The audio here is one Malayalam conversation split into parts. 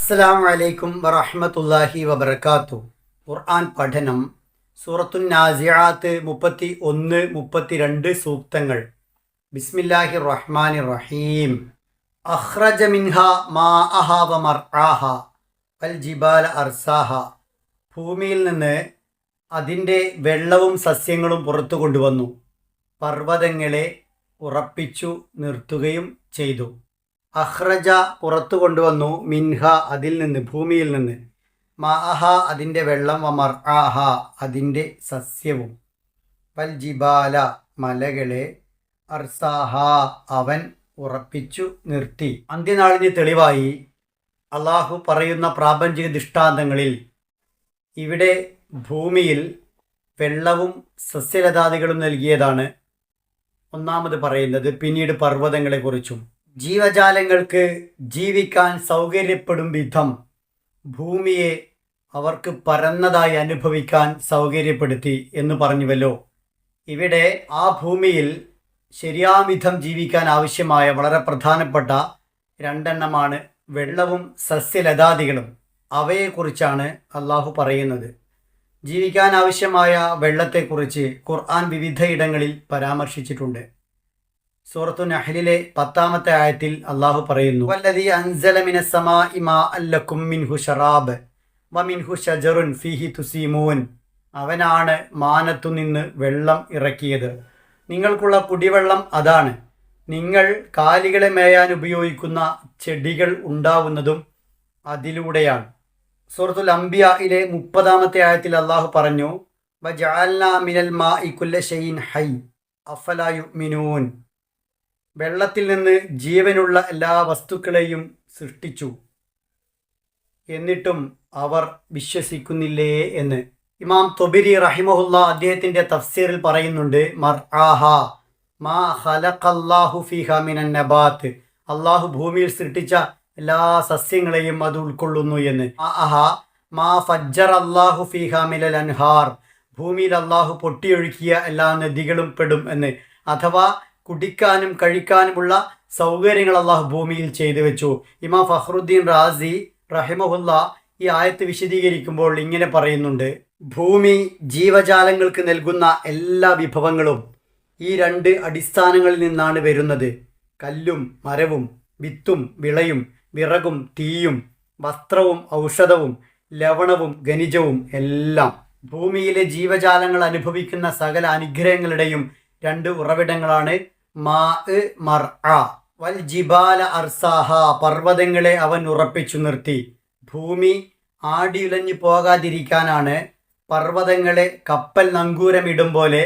അസ്സലാമു അലൈക്കും വറഹ്മത്തുള്ളാഹി വബറകാതുഹു. ഖുർആൻ പഠനം സൂറത്തുൻ നാസിആത്ത് 31, 32 സൂക്തങ്ങൾ. ബിസ്മില്ലാഹിർ റഹ്മാനിർ റഹീം. അഖ്റജ മിൻഹാ മാഅഹാ വമർആഹാ വൽ ജിബാല അർസാഹാ. ഭൂമിയിൽ നിന്ന് അതിൻ്റെ വെള്ളവും സസ്യങ്ങളും പുറത്തു കൊണ്ടുവന്നു, പർവ്വതങ്ങളെ ഉറപ്പിച്ചു നിർത്തുകയും ചെയ്തു. അഖ്റജ പുറത്തു കൊണ്ടുവന്നു, മിൻഹ അതിൽ നിന്ന്, ഭൂമിയിൽ നിന്ന്, മാഅഹ അതിൻ്റെ വെള്ളം, വമർആഹ അതിൻ്റെ സസ്യവും, വൽ ജിബാല മലകളെ, അർസാഹ അവൻ ഉറപ്പിച്ചു നിർത്തി. അന്ത്യനാളിന് തെളിവായി അള്ളാഹു പറയുന്ന പ്രാപഞ്ചിക ദൃഷ്ടാന്തങ്ങളിൽ ഇവിടെ ഭൂമിയിൽ വെള്ളവും സസ്യലതാദികളും നൽകിയതാണ് ഒന്നാമത് പറയുന്നത്. പിന്നീട് പർവ്വതങ്ങളെക്കുറിച്ചും ജീവജാലങ്ങൾക്ക് ജീവിക്കാൻ സൗകര്യപ്പെടും വിധം ഭൂമിയെ അവർക്ക് പരന്നതായി അനുഭവിക്കാൻ സൗകര്യപ്പെടുത്തി എന്ന് പറഞ്ഞുവല്ലോ. ഇവിടെ ആ ഭൂമിയിൽ ശരിയാമിധം ജീവിക്കാൻ ആവശ്യമായ വളരെ പ്രധാനപ്പെട്ട രണ്ടെണ്ണമാണ് വെള്ളവും സസ്യലതാദികളും. അവയെക്കുറിച്ചാണ് അള്ളാഹു പറയുന്നത്. ജീവിക്കാൻ ആവശ്യമായ വെള്ളത്തെക്കുറിച്ച് ഖുർആൻ വിവിധയിടങ്ങളിൽ പരാമർശിച്ചിട്ടുണ്ട്. സൂറത്തു നഹ്ലിലെ 10-ാമത്തെ ആയത്തിൽ അള്ളാഹു പറയുന്നു, വല്ലദീ അൻസല മിനസ് സമാഇ മാഅൻ ലക്കും മിൻഹു ശറാബ് വമിൻഹു ശജറുൻ ഫീഹി തുസീമൂൻ. അവനാണ് മാനത്തു നിന്ന് വെള്ളം ഇറക്കിയത്, നിങ്ങൾക്കുള്ള കുടിവെള്ളം അതാണ്. നിങ്ങൾ കാലികളെ മേയാൻ ഉപയോഗിക്കുന്ന ചെടികൾ ഉണ്ടാവുന്നതും അതിലൂടെയാണ്. സൂറത്തുൽ അംബിയായിലെ 30-ാമത്തെ ആയത്തിൽ അള്ളാഹു പറഞ്ഞു, വജഅൽനാ മിനൽ മാഇ കുല്ല ശൈഇൻ ഹൈ അഫലാ യുഅ്മിനൂൻ. വെള്ളത്തിൽ നിന്ന് ജീവനുള്ള എല്ലാ വസ്തുക്കളെയും സൃഷ്ടിച്ചു, എന്നിട്ടും അവർ വിശ്വസിക്കുന്നില്ലേ എന്ന് ഇമാം തൊബരി റഹിമഹുല്ല അദ്ദേഹത്തിൻ്റെ തഫ്സീറിൽ പറയുന്നുണ്ട്, മർആഹ മാ ഖലഖല്ലാഹു ഫീഹാ മിനൻ നബാത്ത്. അള്ളാഹു ഭൂമിയിൽ സൃഷ്ടിച്ച എല്ലാ സസ്യങ്ങളെയും അത് ഉൾക്കൊള്ളുന്നു എന്ന്. ആഹ മാ ഫജ്ജറ അല്ലാഹു ഫീഹാ മിനൽ അൻഹാർ. ഭൂമിയിൽ അള്ളാഹു പൊട്ടിയൊഴുക്കിയ എല്ലാ നദികളും പെടും എന്ന്. അഥവാ കുടിക്കാനും കഴിക്കാനുമുള്ള സൗകര്യങ്ങൾ അള്ളാഹു ഭൂമിയിൽ ചെയ്തു വെച്ചു. ഇമാം ഫഖ്റുദ്ദീൻ റാസി റഹിമഹുല്ല ഈ ആയത്ത് വിശദീകരിക്കുമ്പോൾ ഇങ്ങനെ പറയുന്നുണ്ട്, ഭൂമി ജീവജാലങ്ങൾക്ക് നൽകുന്ന എല്ലാ വിഭവങ്ങളും ഈ രണ്ട് അടിസ്ഥാനങ്ങളിൽ നിന്നാണ് വരുന്നത്. കല്ലും മരവും, വിത്തും വിളയും, വിറകും തീയും, വസ്ത്രവും ഔഷധവും, ലവണവും ഖനിജവും എല്ലാം. ഭൂമിയിലെ ജീവജാലങ്ങൾ അനുഭവിക്കുന്ന സകല അനുഗ്രഹങ്ങളുടെയും രണ്ട് ഉറവിടങ്ങളാണ് മാ മർആ. വൽ ജിബാല അർസാഹ. പർവ്വതങ്ങളെ അവൻ ഉറപ്പിച്ചു നിർത്തി. ഭൂമി ആടിയുലഞ്ഞു പോകാതിരിക്കാനാണ് പർവ്വതങ്ങളെ കപ്പൽ നങ്കൂരമിടും പോലെ,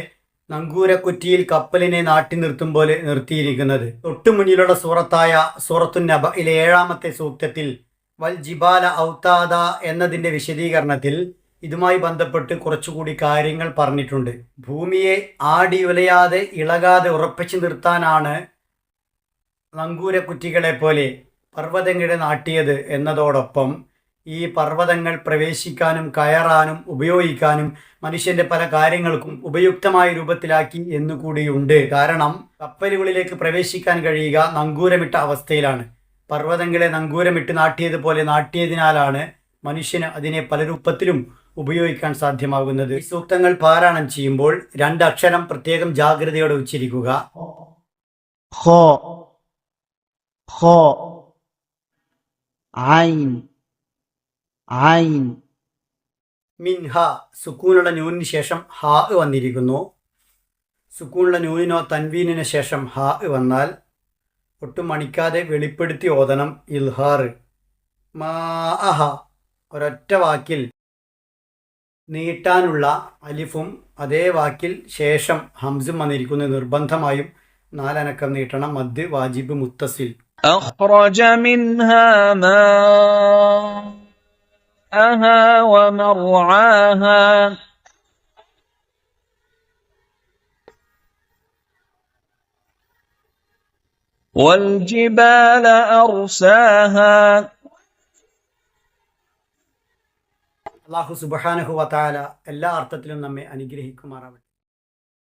നങ്കൂരക്കുറ്റിയിൽ കപ്പലിനെ നാട്ടി നിർത്തും പോലെ നിർത്തിയിരിക്കുന്നത്. തൊട്ടുമുന്നിലുള്ള സൂറത്തായ സൂറത്തുൻ നബയിലെ 7-ാമത്തെ സൂക്തത്തിൽ വൽ ജിബാല ഔതാദ എന്നതിൻ്റെ വിശദീകരണത്തിൽ ഇതുമായി ബന്ധപ്പെട്ട് കുറച്ചുകൂടി കാര്യങ്ങൾ പറഞ്ഞിട്ടുണ്ട്. ഭൂമിയെ ആടിയുലയാതെ ഇളകാതെ ഉറപ്പിച്ചു നിർത്താനാണ് നങ്കൂരക്കുറ്റികളെ പോലെ പർവ്വതങ്ങളെ നാട്ടിയത് എന്നതോടൊപ്പം ഈ പർവ്വതങ്ങൾ പ്രവേശിക്കാനും കയറാനും ഉപയോഗിക്കാനും മനുഷ്യൻ്റെ പല കാര്യങ്ങൾക്കും ഉപയുക്തമായ രൂപത്തിലാക്കി എന്നുകൂടിയുണ്ട്. കാരണം കപ്പലുകളിലേക്ക് പ്രവേശിക്കാൻ കഴിയുക നങ്കൂരമിട്ട അവസ്ഥയിലാണ്. പർവ്വതങ്ങളെ നങ്കൂരമിട്ട് നാട്ടിയതുപോലെ നാട്ടിയതിനാലാണ് മനുഷ്യന് അതിനെ പല രൂപത്തിലും ഉപയോഗിക്കാൻ സാധ്യമാകുന്നത്. ഈ സൂക്തങ്ങൾ പാരായണം ചെയ്യുമ്പോൾ 2 അക്ഷരം പ്രത്യേകം ജാഗ്രതയോടെ ഉച്ചരിക്കുക. ഖ ഖ ഐൻ ഐൻ. മിൻഹ സുക്കൂനുള്ള നൂനിന് ശേഷം ഹാ വന്നിരിക്കുന്നു. സുക്കൂനുള്ള നൂനിനോ തൻവീനിന് ശേഷം ഹാ വന്നാൽ ഒട്ടും മണിക്കാതെ വെളിപ്പെടുത്തി ഓതണം. ഇൽഹാർ. മാഅഹ ഒരൊറ്റ വാക്കിൽ നീട്ടാനുള്ള അലിഫും അതേ വാക്കിൽ ശേഷം ഹംസും വന്നിരിക്കുന്നു. നിർബന്ധമായും 4 അനക്കം നീട്ടണം. മദ് വാജിബ് മുത്തസിൽ. أخرج منها ماءها ومرعاها والجبال أرساها. അല്ലാഹു സുബ്ഹാനഹു വ തആല എല്ലാ അർത്ഥത്തിലും നമ്മെ അനുഗ്രഹിക്കുമാറാവട്ടെ.